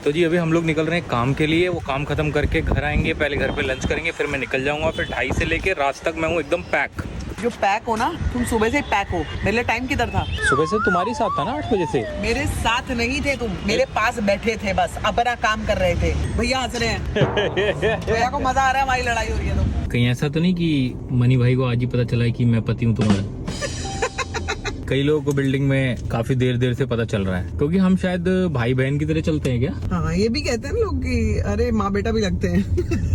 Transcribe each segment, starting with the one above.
तो जी अभी हम लोग निकल रहे हैं काम के लिए। वो काम खत्म करके घर आएंगे, पहले घर पे लंच करेंगे, फिर मैं निकल जाऊंगा। फिर 2:30 से लेके रात तक मैं हूँ एकदम पैक। जो पैक हो ना, तुम सुबह से पैक हो। मेरे लिए टाइम किधर था? सुबह से तुम्हारी साथ था ना 8 बजे से। मेरे साथ नहीं थे तुम, मेरे पास बैठे थे, बस अपना काम कर रहे थे। भैया हंस रहे हैं। भैया को मजा आ रहा है, हमारी लड़ाई हो रही है तो। कहीं ऐसा तो नहीं कि मनी भाई को आज ही पता चला है कि मैं पति हूँ तुम्हारा? कई लोगों को बिल्डिंग में काफी देर से पता चल रहा है, क्योंकि हम शायद भाई बहन की तरह चलते हैं क्या? हाँ, ये भी कहते हैं लोग कि अरे माँ बेटा भी लगते हैं।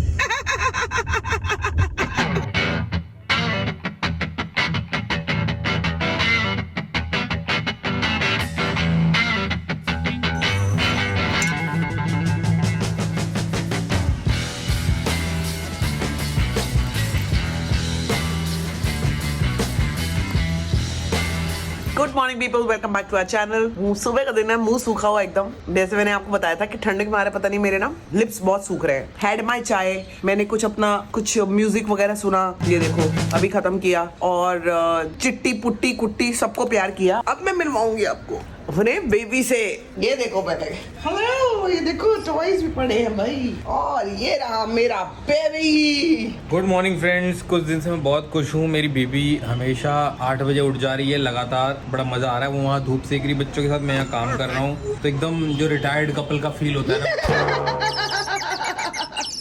Good morning people, welcome back to our channel. सुबह का दिन है, मुंह सूखा हुआ एकदम। जैसे मैंने आपको बताया था कि ठंड के मारे पता नहीं मेरे ना लिप्स बहुत सूख रहे हैं। हैड माय चाय, मैंने कुछ म्यूजिक वगैरह सुना, ये देखो अभी खत्म किया। और चिट्टी पुट्टी कुट्टी सबको प्यार किया। अब मैं मिलवाऊंगी आपको अपने बेबी से। ये देखो पहले, हेलो, ये देखो टॉयज भी पड़े हैं भाई। और ये रहा मेरा बेबी। Good morning friends. कुछ दिन से मैं बहुत खुश हूँ। मेरी बेबी हमेशा 8 बजे उठ जा रही है लगातार। बड़ा मजा आ रहा है। वो वहाँ धूप सेक रही बच्चों के साथ, मैं यहाँ काम कर रहा हूँ। तो एकदम जो रिटायर्ड कपल का फील होता है ना,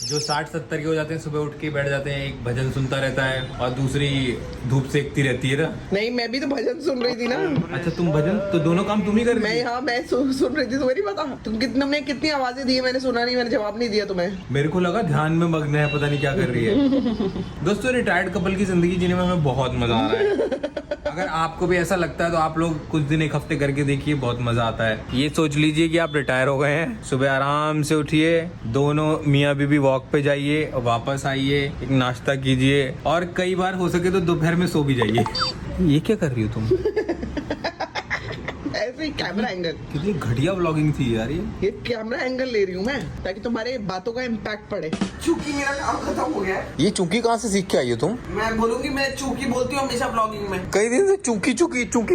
जो 60-70 के हो जाते हैं, सुबह उठ के बैठ जाते हैं, एक भजन सुनता रहता है और दूसरी धूप सेकती रहती है ना। नहीं, मैं भी तो भजन सुन रही थी ना। अच्छा, तुम भजन, तो दोनों काम तुम ही कर रही थी? मैं सुन रही थी। तुम्हें नहीं पता? तुमने कितनी आवाजें दी है, मैंने सुना नहीं, मैंने जवाब नहीं दिया तुम्हें। मेरे को लगा ध्यान में मग्न है, पता नहीं क्या कर रही है। दोस्तों, रिटायर्ड कपल की जिंदगी जीने में हमें बहुत मजा आ रहा है। अगर आपको भी ऐसा लगता है तो आप लोग कुछ दिन, एक हफ्ते करके देखिए, बहुत मजा आता है। ये सोच लीजिए कि आप रिटायर हो गए हैं, सुबह आराम से उठिए, दोनों मियाँ बीबी वॉक पे जाइए, वापस आइए, एक नाश्ता कीजिए, और कई बार हो सके तो दोपहर में सो भी जाइए। ये क्या कर रही हो तुम? ऐसे ही कैमरा एंगल। कितनी घटिया व्लॉगिंग थी यार ये कैमरा एंगल ले रही हूँ मैं, ताकि तुम्हारे बातों का इम्पैक्ट पड़े। चूंकि मेरा काम खत्म हो गया है। ये चूंकी कहाँ से सीख के आई हो तुम? मैं बोलूंगी, मैं चूंकि बोलती हूँ हमेशा व्लॉगिंग में। कई दिन से चूंकी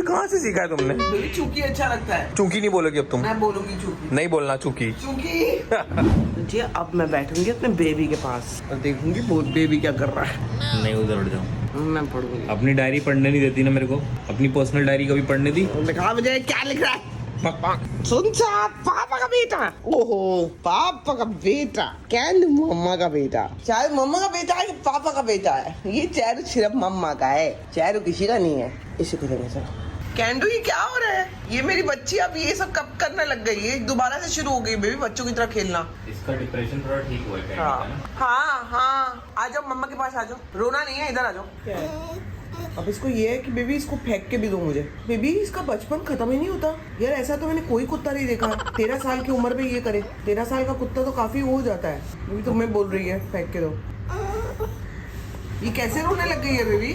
कहाँ से सीखा है तुमने? मुझे चूंकि अच्छा लगता है। चूंकी नहीं बोलोगी अब तुम? मैं बोलूंगी चूंकि। नहीं बोलना चूंकी। जी, अब मैं बैठूंगी अपने बेबी के पास और देखूंगी बेबी क्या कर रहा है। नहीं, उधर उठ जाऊँ। मैं पढ़ूंगी। अपनी डायरी पढ़ने नहीं देती ना मेरे को। अपनी पर्सनल डायरी कभी पढ़ने दी? दिखा मुझे क्या लिख रहा है। सुन सा, पापा का बेटा। ओहो, पापा का बेटा, कैन मम्मा का बेटा। चाहे मम्मा का बेटा है कि पापा का बेटा है, ये चेहरा सिर्फ मम्मा का है, चेहरा किसी का नहीं है। इसे करेंगे चलो। कैंडू, ये क्या हो रहा है? ये मेरी बच्ची अब ये सब कब करने लग गई है? दोबारा से शुरू हो गई बेबी बच्चों की तरह खेलना। इसका डिप्रेशन थोड़ा ठीक हुआ है। हाँ, आ जाओ मम्मा के पास, आ जाओ। रोना नहीं है, इधर आ जाओ। अब इसको ये है कि बेबी इसको फेंक के भी दो मुझे। बेबी, इसका बचपन खत्म ही नहीं होता यार। ऐसा तो मैंने कोई कुत्ता नहीं देखा 13 साल की उम्र में ये करे। 13 साल का कुत्ता तो काफी हो जाता है। बेबी तुम्हें बोल रही है फेंक के दो। ये कैसे रोने लग गई है बेबी?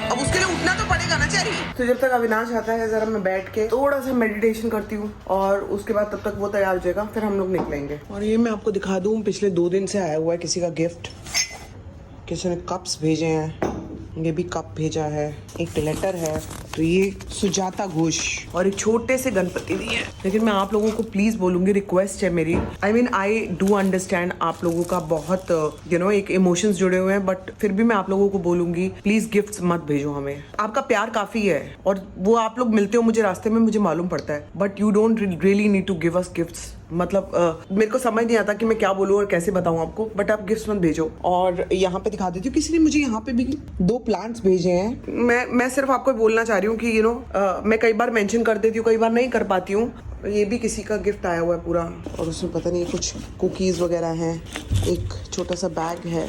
अब उसके लिए उठना तो पड़ेगा ना चेरी। तो जब तक अविनाश आता है, जरा मैं बैठ के थोड़ा सा मेडिटेशन करती हूँ, और उसके बाद तब तक वो तैयार हो जाएगा, फिर हम लोग निकलेंगे। और ये मैं आपको दिखा दूँ, पिछले 2 दिन से आया हुआ है किसी का गिफ्ट। किसी ने कप्स भेजे हैं, ये भी कप भेजा है, एक लेटर है। तो ये सुजाता घोष, और एक छोटे से गणपति भी है। लेकिन मैं आप लोगों को प्लीज बोलूंगी, रिक्वेस्ट है मेरी, आई डू अंडरस्टैंड आप लोगों का बहुत एक इमोशंस जुड़े हुए हैं, बट फिर भी मैं आप लोगों को बोलूंगी, प्लीज गिफ्ट्स मत भेजो हमें। आपका प्यार काफी है, और वो आप लोग मिलते हो मुझे रास्ते में, मुझे मालूम पड़ता है, but you don't really need to give us gifts. मतलब मेरे को समझ नहीं आता कि मैं क्या बोलूँ और कैसे बताऊँ आपको, बट आप गिफ्ट्स मत भेजो। और यहाँ पे दिखा देती हूँ, किसी ने मुझे यहाँ पे भी 2 प्लांट्स भेजे हैं। मैं सिर्फ आपको बोलना चाह रही हूँ कि मैं कई बार मेंशन कर देती हूँ, कई बार नहीं कर पाती हूँ। ये भी किसी का गिफ्ट आया हुआ है पूरा, और उसमें पता नहीं कुछ कुकीज वगैरह हैं। एक छोटा सा बैग है।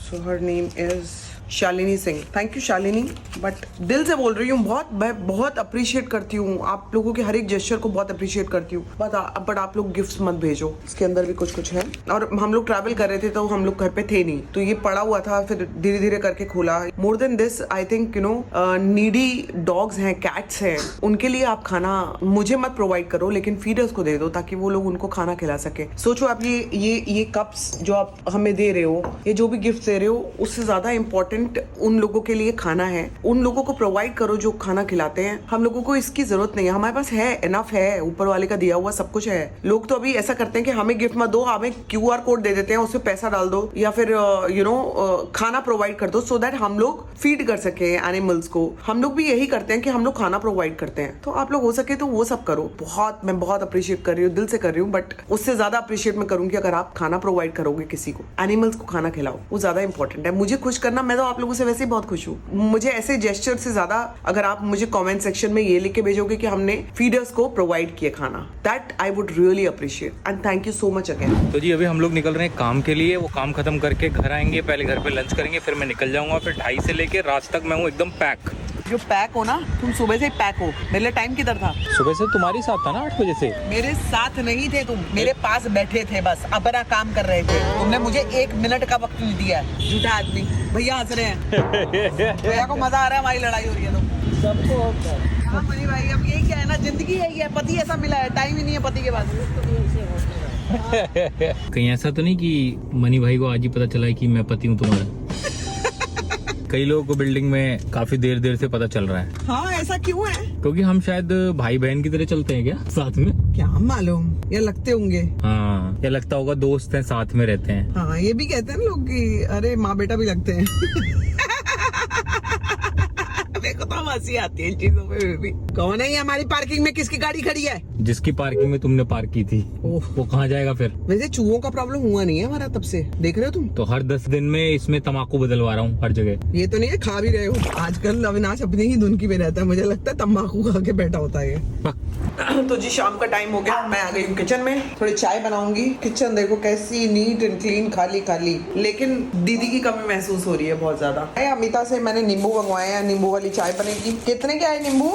So her name is Shalini Singh. Thank you Shalini, but दिल से बोल रही हूँ, मैं बहुत अप्रिशिएट करती हूँ आप लोगों के हर एक जेस्चर को, बहुत अप्रिशिएट करती हूँ, बट आप लोग गिफ्ट्स मत भेजो। इसके अंदर भी कुछ है। और हम लोग ट्रैवल कर रहे थे तो हम लोग घर पे थे नहीं, तो ये पड़ा हुआ था, फिर धीरे धीरे करके खोला। More than this, I think needy dogs हैं, कैट्स हैं, उनके लिए आप खाना मुझे मत प्रोवाइड करो, लेकिन फीडर्स को दे दो, ताकि वो लोग उनको खाना खिला सके। सोचो आप, ये कप्स जो आप हमें दे रहे हो, ये जो भी गिफ्ट दे रहे हो, उससे ज्यादा इम्पोर्टेंट इम्पोर्टेंट उन लोगों के लिए खाना है, उन लोगों को प्रोवाइड करो जो खाना खिलाते हैं। हम लोगों को इसकी जरूरत नहीं है, हमारे पास है, इनफ है, ऊपर वाले का दिया हुआ सब कुछ है। लोग तो अभी ऐसा करते हैं कि हमें गिफ्ट मत दो, हमें QR कोड दे देते हैं, उसमें पैसा डाल दो या फिर खाना प्रोवाइड कर दो, सो दैट हम लोग फीड कर सके एनिमल्स को। हम लोग भी यही करते हैं कि हम लोग खाना प्रोवाइड करते हैं। तो आप लोग हो सके तो वो सब करो। मैं बहुत अप्रिशिएट कर रही हूँ, दिल से कर रही हूँ, बट उससे ज्यादा अप्रिशिएट मैं करूंगी अगर आप खाना प्रोवाइड करोगे किसी को, एनिमल्स को खाना खिलाओ, वो ज्यादा इंपॉर्टेंट है। मुझे खुश करना, मैं तो आप लोगों से वैसे ही बहुत खुश हूँ। मुझे ऐसे जेस्चर से ज्यादा अगर आप मुझे कमेंट सेक्शन में ये लिख के भेजोगे कि हमने फीडर्स को प्रोवाइड किया खाना, that I would really appreciate and thank you so much again. तो जी अभी हम लोग निकल रहे हैं काम के लिए। वो काम खत्म करके घर आएंगे, पहले घर पे लंच करेंगे, फिर मैं निकल जाऊंगा। फिर 2:30 से लेके रात तक मैं हूँ एकदम पैक। जो पैक हो ना, तुम सुबह से ही पैक हो। मेरे लिए टाइम किधर था? सुबह से तुम्हारी साथ था ना 8 बजे से। मेरे साथ नहीं थे तुम, मेरे पास बैठे थे, बस अपना काम कर रहे थे। तुमने मुझे 1 मिनट का वक्त नहीं दिया। झूठा आदमी। भैया हंस रहे हैं। भैया को मजा आ रहा है, हमारी लड़ाई हो रही है तो सबको होता है। हाँ मनी भाई, अब यही क्या है ना, जिंदगी यही है। पति ऐसा मिला है, टाइम ही नहीं है पति के पास। कहीं ऐसा तो नहीं कि मनी भाई को आज ही पता चला है कि मैं पति हूँ तुम्हारा? कई लोगों को बिल्डिंग में काफी देर से पता चल रहा है। हाँ, ऐसा क्यों है? क्योंकि हम शायद भाई बहन की तरह चलते हैं क्या साथ में? क्या मालूम, या लगते होंगे। हाँ, या लगता होगा दोस्त हैं, साथ में रहते हैं। हाँ, ये भी कहते हैं लोग कि अरे माँ बेटा भी लगते हैं। मेरे को तो हंसी आती है इन चीजों पे भी। कौन है ये हमारी पार्किंग में, किसकी गाड़ी खड़ी है? जिसकी पार्किंग में तुमने पार्क की थी वो कहाँ जाएगा फिर? वैसे चूहों का प्रॉब्लम हुआ नहीं है हमारा तब से, देख रहे हो तुम? तो हर 10 दिन में इसमें तम्बाकू बदलवा रहा हूँ हर जगह। ये तो नहीं है खा भी रहे हो। आजकल अविनाश अपनी ही धुन की में रहता है, मुझे लगता है तम्बाकू खा के बैठा होता है ये। तो जी शाम का टाइम हो गया, मैं आ गई हूँ किचन में, थोड़ी चाय बनाऊंगी। किचन देखो कैसी नीट एंड क्लीन, खाली खाली, लेकिन दीदी की कमी महसूस हो रही है बहुत ज्यादा। अमिता से मैंने नींबू मंगवाए हैं, नींबू वाली चाय बनेगी। कितने के आए नींबू?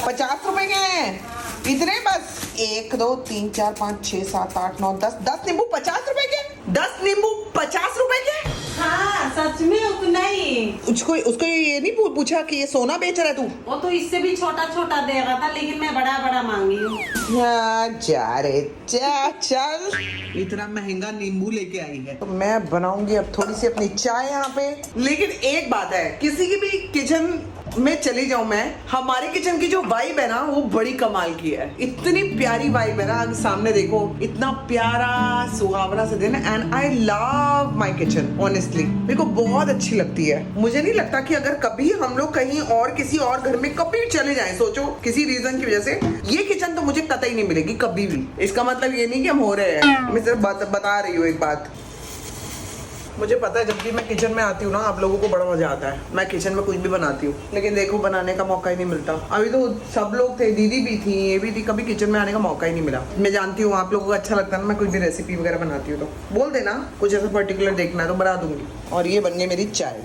50 रुपए के हैं। इतने बस? 1 2 3 4 5 6 7 8 9 10 10 नींबू 50 रुपए के। 10 नींबू 50 रुपए के? हाँ सच में उतना ही। उसको ये नहीं पूछा कि ये सोना बेच रहा है तू? वो तो इससे भी छोटा छोटा दे रहा था, लेकिन मैं बड़ा बड़ा मांगी हूँ। जा रे जा, चल। इतना महंगा नींबू लेके आई है तो मैं बनाऊंगी अब थोड़ी सी अपनी चाय यहाँ पे। लेकिन एक बात है, किसी की भी किचन में चली जाऊं मैं, हमारे किचन की जो वाइब है ना वो बड़ी कमाल की है। इतनी प्यारी वाइब है ना, आगे सामने देखो, इतना प्यारा सुहावना सा दिन। And I love my kitchen, honestly मेरे को बहुत अच्छी लगती है। मुझे नहीं लगता कि अगर कभी हम लोग कहीं और किसी और घर में कभी चले जाएं, सोचो किसी रीजन की वजह से, ये किचन तो मुझे कतई नहीं मिलेगी कभी भी। इसका मतलब ये नहीं कि हम हो रहे हैं, मैं सिर्फ बता रही हूँ एक बात। मुझे पता है जब भी मैं किचन में आती हूँ ना, आप लोगों को बड़ा मजा आता है। मैं किचन में कुछ भी बनाती हूँ, लेकिन देखो बनाने का मौका ही नहीं मिलता। अभी तो सब लोग थे, दीदी भी थी, ये भी थी, कभी किचन में आने का मौका ही नहीं मिला। मैं जानती हूँ आप लोगों को अच्छा लगता है ना मैं कुछ भी रेसिपी वगैरह बनाती हूँ, तो बोल देना कुछ ऐसा पर्टिकुलर देखना है तो बना दूंगी। और ये बन गई मेरी चाय।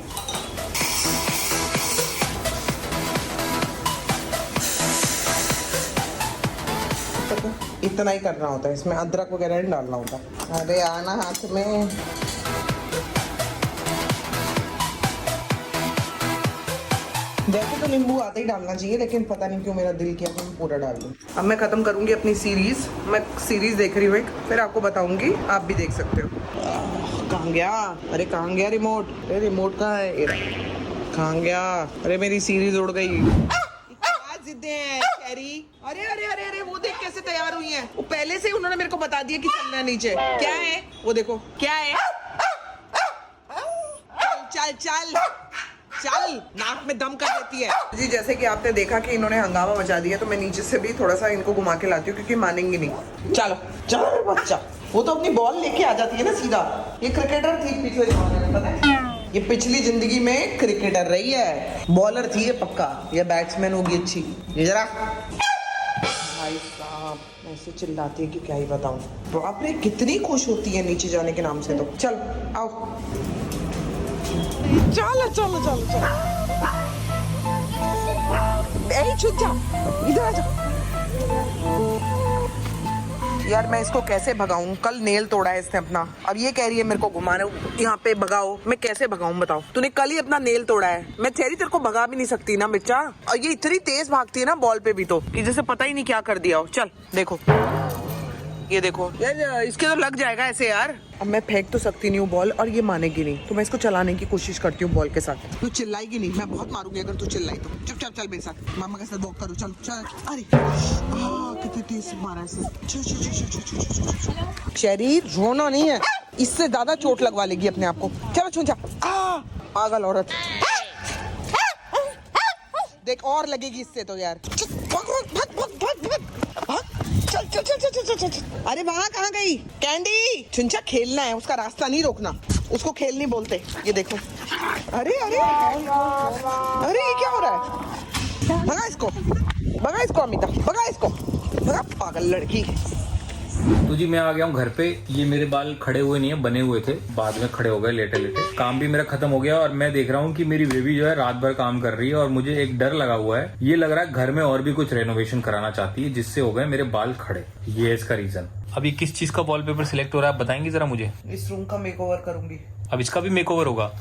इतना ही करना होता है, इसमें अदरक वगैरह नहीं डालना होता। अरे आना हाथ में। वैसे तो नींबू आते ही डालना चाहिए, लेकिन पता नहीं क्यों मेरा दिल किया कि मैं पूरा डाल दूं। अब मैं खत्म करूंगी अपनी सीरीज। मैं सीरीज देख रही हूँ एक, फिर आपको बताऊंगी, आप भी देख सकते हो। कहाँ गया? अरे कहाँ गया रिमोट? अरे रिमोट कहाँ है? कहाँ गया? अरे मेरी सीरीज उड़ गई। अरे अरे अरे अरे वो देख कैसे तैयार हुई हैं। वो पहले से उन्होंने मेरे को बता दिया कि चलना नीचे। क्या है वो? देखो क्या है। चल चल चल, नाक में दम कर देती है जी। जैसे कि आपने देखा कि इन्होंने हंगामा मचा दिया, तो मैं नीचे से भी थोड़ा सा इनको घुमा के लाती हूँ क्योंकि मानेंगे नहीं। चलो चलो बच्चा, वो तो अपनी बॉल लेके आ जाती है ना सीधा। ये क्रिकेटर थी पिछले जमाने में, पता है? ये पिछली जिंदगी में क्रिकेटर रही है, बॉलर थी ये पक्का, ये बैट्समैन होगी अच्छी। ये जरा भाई साहब ऐसे चिल्लाती है कि क्या ही बताऊं। बाप रे कितनी खुश होती है नीचे जाने के नाम से। तो चल आओ, चलो चलो चलो चलो, छुप जा, इधर आ जा। यार मैं इसको कैसे भगाऊं? कल नेल तोड़ा है इसने अपना, अब ये कह रही है मेरे को घुमाने यहाँ पे भगाओ। मैं कैसे भगाऊं बताओ? तूने कल ही अपना नेल तोड़ा है, मैं तेरी तेरे को भगा भी नहीं सकती ना बच्चा। और ये इतनी तेज भागती है ना बॉल पे भी, तो कि जैसे पता ही नहीं क्या कर दिया हो। चल देखो ये देखो यार, इसके तो लग जाएगा ऐसे यार। अब मैं फेंक तो सकती नहीं हूँ बॉल और ये मानेगी नहीं, तो मैं इसको चलाने की कोशिश करती हूँ बॉल के साथ। तू चिल्लाएगी नहीं, मैं बहुत मारूंगी अगर तू चिल्लाई तो। चुपचाप चल मेरे साथ, मामा के साथ वॉक करो। चल चल। अरे कितने तेज मारा है। चेरी रोना नहीं है, इससे ज्यादा चोट लगवा लेगी अपने आप को। चलो छू जा। पागल औरत। देख और लगेगी इससे तो यार। चल चल चल चल चल चल। अरे वहाँ कहाँ गई कैंडी? चुंचा खेलना है, उसका रास्ता नहीं रोकना, उसको खेल नहीं बोलते। ये देखो। अरे अरे अरे ये क्या हो रहा है? भगा इसको, भगा इसको अमिता, भगा इसको, भगा पागल लड़की। तो जी मैं आ गया हूँ घर पे। ये मेरे बाल खड़े हुए नहीं है, बने हुए थे, बाद में खड़े हो गए लेटे लेटे। काम भी मेरा खत्म हो गया और मैं देख रहा हूँ कि मेरी बेबी जो है रात भर काम कर रही है और मुझे एक डर लगा हुआ है। ये लग रहा है घर में और भी कुछ रेनोवेशन कराना चाहती है, जिससे हो गए मेरे बाल खड़े। ये है इसका रीजन। अभी किस चीज का वॉलपेपर सिलेक्ट हो रहा है, आप बताएंगे जरा मुझे? इस रूम का मेकओवर करूंगी। अब इसका भी मेकओवर होगा?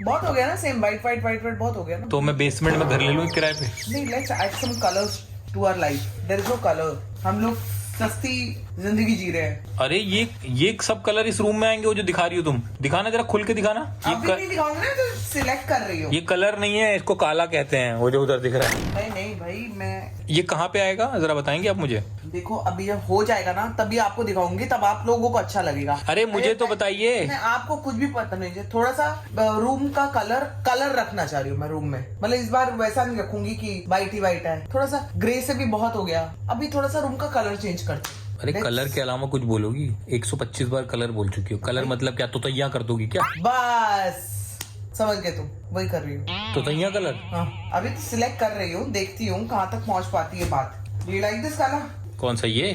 बहुत हो गया ना, same white white white white बहुत हो गया ना। तो मैं बेसमेंट में घर ले लूँ किराए पे? नहीं, let's add some colours to our life. There is no colour. हम लोग सस्ती जिंदगी जी रहे हैं। अरे ये सब कलर इस रूम में आएंगे? वो जो दिखा रही हो तुम, दिखाना जरा, खुल के दिखाना। अभी नहीं दिखाऊंगा ना, तो सिलेक्ट कर रही हो। ये कलर नहीं है, इसको काला कहते हैं, वो जो उधर दिख रहा है। नहीं नहीं भाई, मैं ये कहाँ पे आएगा जरा बताएंगे आप मुझे? देखो अभी जब हो जाएगा ना तभी आपको दिखाऊंगी, तब आप लोगों को अच्छा लगेगा। अरे मुझे तो बताइए। मैं आपको कुछ भी पता नहीं है। थोड़ा सा रूम का कलर रखना चाह रही हूँ मैं रूम में। मतलब इस बार वैसा नहीं रखूंगी कि वाइट ही वाइट है, थोड़ा सा ग्रे से भी बहुत हो गया। अभी थोड़ा सा रूम का कलर चेंज करती। अरे कलर के अलावा कुछ बोलोगी? 125 बार कलर बोल चुकी हो। कलर मतलब क्या, तोतैया कर दोगी क्या? बस समझ गए तुम, वही कर रही हूँ। तोतैया कलर? हाँ, अभी तो सिलेक्ट कर रही हूँ, देखती हूँ कहाँ तक पहुँच पाती है बात। You like this colour? कौन सा ये?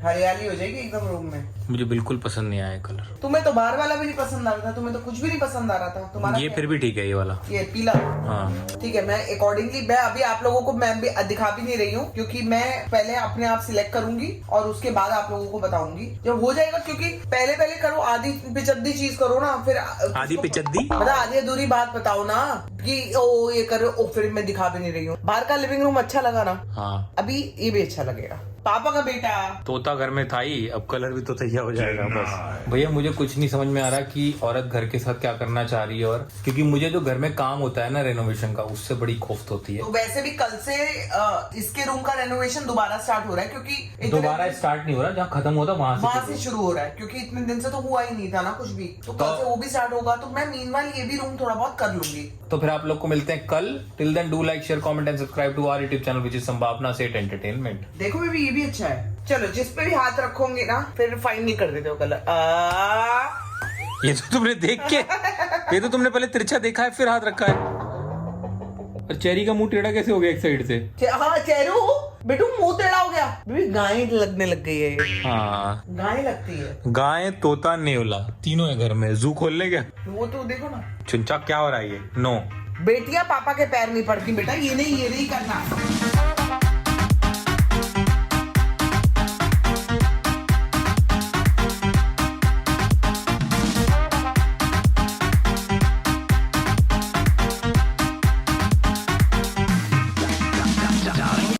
हरियाली हो जाएगी एकदम रूम में। मुझे बिल्कुल पसंद नहीं आया कलर। तुम्हें तो बाहर वाला भी नहीं पसंद आ रहा था, तुम्हें तो कुछ भी नहीं पसंद आ रहा था तुम्हारा। ये फिर भी ठीक है, ये वाला। ये पीला? हाँ ठीक है। मैं अकॉर्डिंगली, मैं अभी आप लोगों को मैं भी दिखा भी नहीं रही हूँ, क्योंकि मैं पहले अपने आप सिलेक्ट करूंगी और उसके बाद आप लोगों को बताऊंगी जब हो जाएगा। क्योंकि पहले करो, आधी पिचद्दी चीज करो ना, फिर आधी पिचद्दी मतलब आधी अधूरी बात बताओ ना कि ओ ये करो, ओ फिर मैं दिखा भी नहीं रही हूँ। बाहर का लिविंग रूम अच्छा लगा ना? हाँ, अभी ये भी अच्छा लगेगा। पापा का बेटा तोता घर में था ही, अब कलर भी तो तैयार हो जाएगा बस। भैया मुझे कुछ नहीं समझ में आ रहा कि औरत घर के साथ क्या करना चाह रही है। और क्योंकि मुझे जो घर में काम होता है ना रेनोवेशन का, उससे बड़ी खौफ होती है। तो वैसे भी कल से इसके रूम का रेनोवेशन दोबारा स्टार्ट हो रहा है, क्योंकि दोबारा स्टार्ट नहीं हो रहा, जहाँ खत्म होता वहां से शुरू हो रहा है। क्योंकि इतने दिन से तो हुआ ही नहीं था ना कुछ भी, तो कल से वो भी स्टार्ट होगा। तो मैं मीनवाइल ये भी रूम थोड़ा बहुत कर लूंगी। तो फिर आप लोग को मिलते हैं कल। Till then do like, share, comment and subscribe to our YouTube channel which is Sambhavna set entertainment. देखो बेबी, ये भी अच्छा है। चलो, जिस पे भी हाथ रखोगे ना फिर फाइन नहीं कर देते हो कलर। ये तो तुमने देख के, ये तो तुमने पहले तिरछा देखा है फिर हाथ रखा है। और चेरी का मुंह टेढ़ा कैसे हो गया एक साइड से? हाँ चेरू बेटू, मुंह टेढ़ा हो गया। बेबी गाय लगने लग गई है। हाँ, गाय लगती है। गाय, तोता, नेवला तीनों है घर में। जू खोल ले क्या? वो तो देखो ना। चुनचा क्या हो रहा है ये? नो, बेटियां पापा के पैर नहीं पड़ती बेटा, ये नहीं करना।